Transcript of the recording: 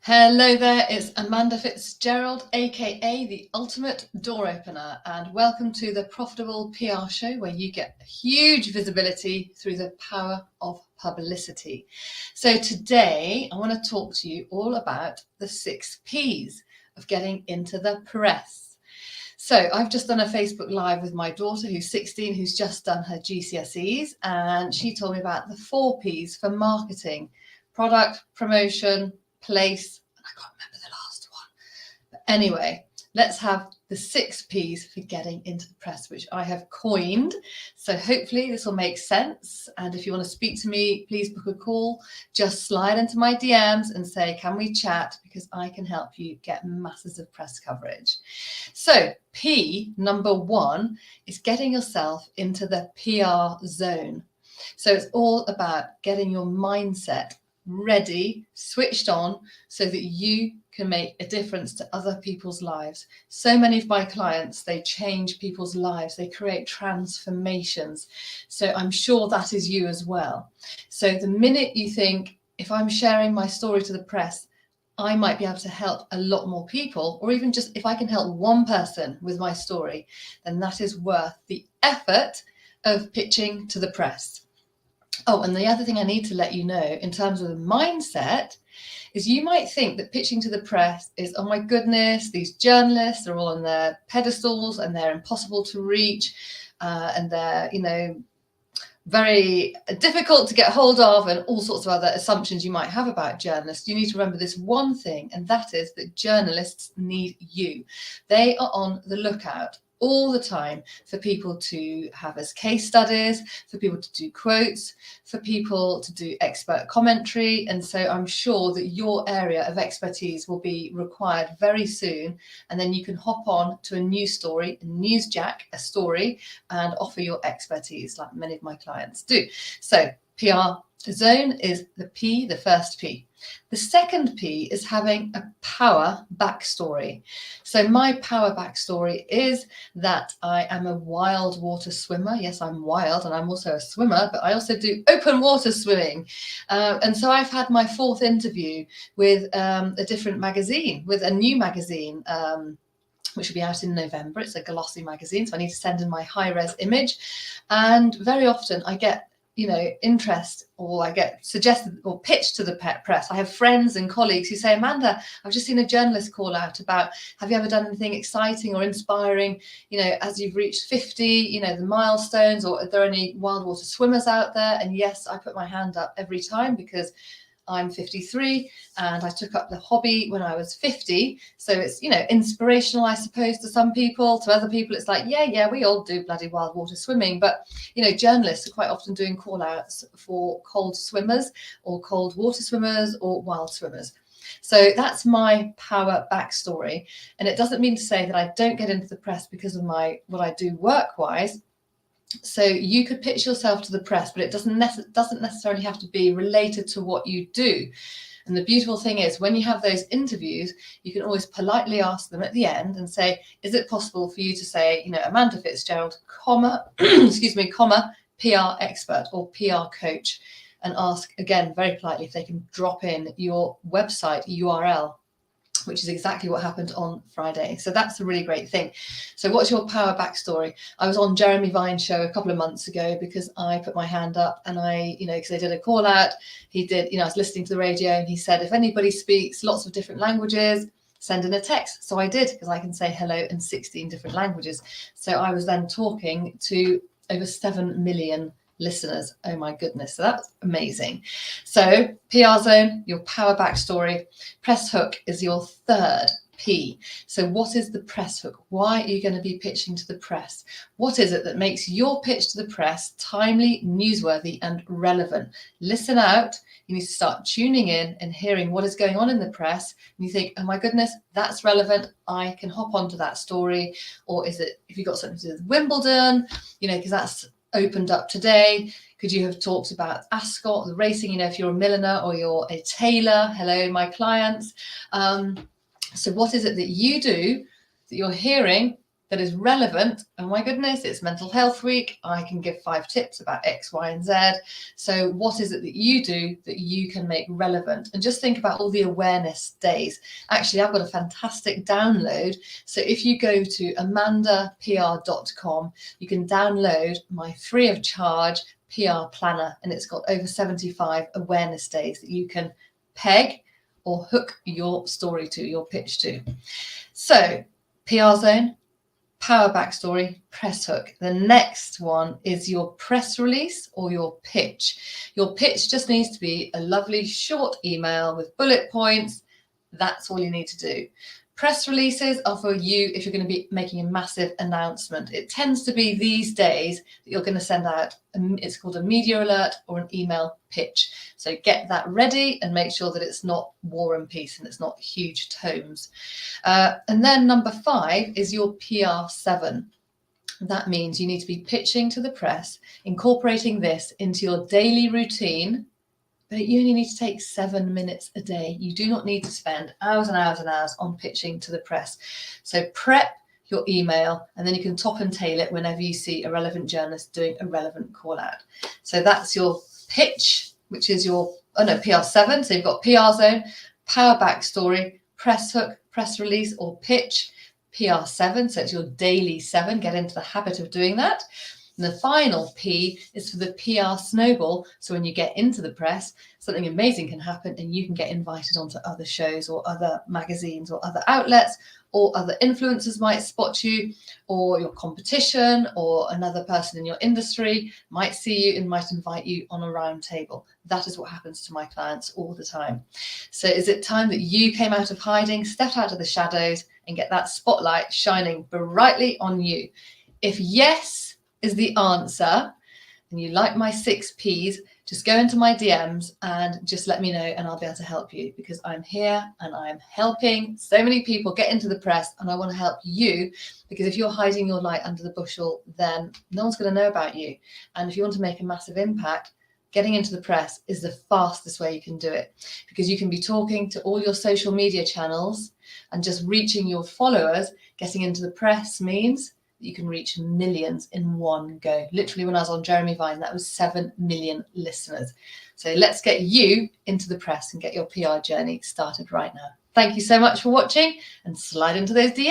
Hello there, it's Amanda Fitzgerald, aka the Ultimate Door Opener, and welcome to the Profitable PR Show, where you get huge visibility through the power of publicity. So today I want to talk to you all about the 6 Ps of getting into the press. So I've just done a Facebook Live with my daughter, who's 16, who's just done her GCSEs, and she told me about the 4 Ps for marketing: product, promotion, place, and I can't remember the last one. But anyway, let's have the 6 Ps for getting into the press, which I have coined. So hopefully this will make sense. And if you want to speak to me, please book a call. Just slide into my DMs and say, can we chat? Because I can help you get masses of press coverage. So P number 1 is getting yourself into the PR zone. So it's all about getting your mindset ready, switched on, so that you can make a difference to other people's lives. So many of my clients, they change people's lives, they create transformations. So I'm sure that is you as well. So the minute you think, if I'm sharing my story to the press, I might be able to help a lot more people, or even just if I can help one person with my story, then that is worth the effort of pitching to the press. Oh, and the other thing I need to let you know in terms of the mindset is you might think that pitching to the press is, oh my goodness, these journalists are all on their pedestals and they're impossible to reach, and they're, very difficult to get hold of, and all sorts of other assumptions you might have about journalists. You need to remember this one thing, and that is that journalists need you. They are on the lookout all the time for people to have as case studies, for people to do quotes, for people to do expert commentary. And so I'm sure that your area of expertise will be required very soon. And then you can hop on to a news story, a newsjack, a story, and offer your expertise like many of my clients do. So PR zone is the P, the first P. The second P is having a power backstory. So my power backstory is that I am a wild water swimmer. Yes, I'm wild and I'm also a swimmer, but I also do open water swimming. And so I've had my 4th interview with a different magazine, with a new magazine, which will be out in November. It's a glossy magazine, so I need to send in my high-res image. And very often I get interest, or I get suggested or pitched to the press. I have friends and colleagues who say, Amanda, I've just seen a journalist call out about, have you ever done anything exciting or inspiring, as you've reached 50, the milestones, or are there any wild water swimmers out there? And yes, I put my hand up every time, because I'm 53 and I took up the hobby when I was 50. So it's, inspirational, I suppose, to some people. To other people, it's like, yeah, we all do bloody wild water swimming. But, journalists are quite often doing call outs for cold swimmers or cold water swimmers or wild swimmers. So that's my power backstory. And it doesn't mean to say that I don't get into the press because of what I do work-wise. So you could pitch yourself to the press, but it doesn't necessarily have to be related to what you do. And the beautiful thing is, when you have those interviews, you can always politely ask them at the end and say, is it possible for you to say, Amanda Fitzgerald, PR expert or PR coach, and ask again very politely if they can drop in your website URL, which is exactly what happened on Friday. So that's a really great thing. So what's your power backstory? I was on Jeremy Vine's show a couple of months ago because I put my hand up, and because they did a call out. He did, I was listening to the radio, and he said, if anybody speaks lots of different languages, send in a text. So I did, because I can say hello in 16 different languages. So I was then talking to over 7 million listeners. Oh my goodness, so that's amazing. So PR zone, your power backstory. Press hook is your 3rd P. So what is the press hook? Why are you going to be pitching to the press? What is it that makes your pitch to the press timely, newsworthy, and relevant? Listen out. You need to start tuning in and hearing what is going on in the press. And you think, oh my goodness, that's relevant. I can hop onto that story. Or is it, if you've got something to do with Wimbledon, because that's opened up today, could you have talked about Ascot, the racing, if you're a milliner or you're a tailor? Hello, my clients. So what is it that you do that you're hearing that is relevant. Oh my goodness, it's Mental Health Week. I can give 5 tips about X, Y, and Z. So what is it that you do that you can make relevant? And just think about all the awareness days. Actually, I've got a fantastic download. So if you go to amandapr.com, you can download my free of charge PR planner, and it's got over 75 awareness days that you can peg or hook your story to, your pitch to. So PR zone, power backstory, press hook. The next one is your press release or your pitch. Your pitch just needs to be a lovely short email with bullet points. That's all you need to do. Press releases are for you if you're going to be making a massive announcement. It tends to be these days that you're going to send out, it's called a media alert or an email pitch. So get that ready and make sure that it's not War and Peace and it's not huge tomes. And then number 5 is your PR7. That means you need to be pitching to the press, incorporating this into your daily routine. But you only need to take 7 minutes a day. You do not need to spend hours and hours and hours on pitching to the press. So prep your email, and then you can top and tail it whenever you see a relevant journalist doing a relevant call out. So that's your pitch, which is your, PR7. So you've got PR zone, power backstory, press hook, press release or pitch, PR7. So it's your daily 7. Get into the habit of doing that. And the final P is for the PR snowball. So when you get into the press, something amazing can happen and you can get invited onto other shows or other magazines or other outlets, or other influencers might spot you, or your competition or another person in your industry might see you and might invite you on a round table. That is what happens to my clients all the time. So is it time that you came out of hiding, stepped out of the shadows and get that spotlight shining brightly on you? If yes is the answer, and you like my 6 Ps, just go into my DMs and just let me know and I'll be able to help you, because I'm here and I'm helping so many people get into the press, and I want to help you, because if you're hiding your light under the bushel, then no one's going to know about you. And if you want to make a massive impact, getting into the press is the fastest way you can do it, because you can be talking to all your social media channels and just reaching your followers. Getting into the press means you can reach millions in one go. Literally, when I was on Jeremy Vine, that was 7 million listeners. So let's get you into the press and get your PR journey started right now. Thank you so much for watching, and slide into those DMs.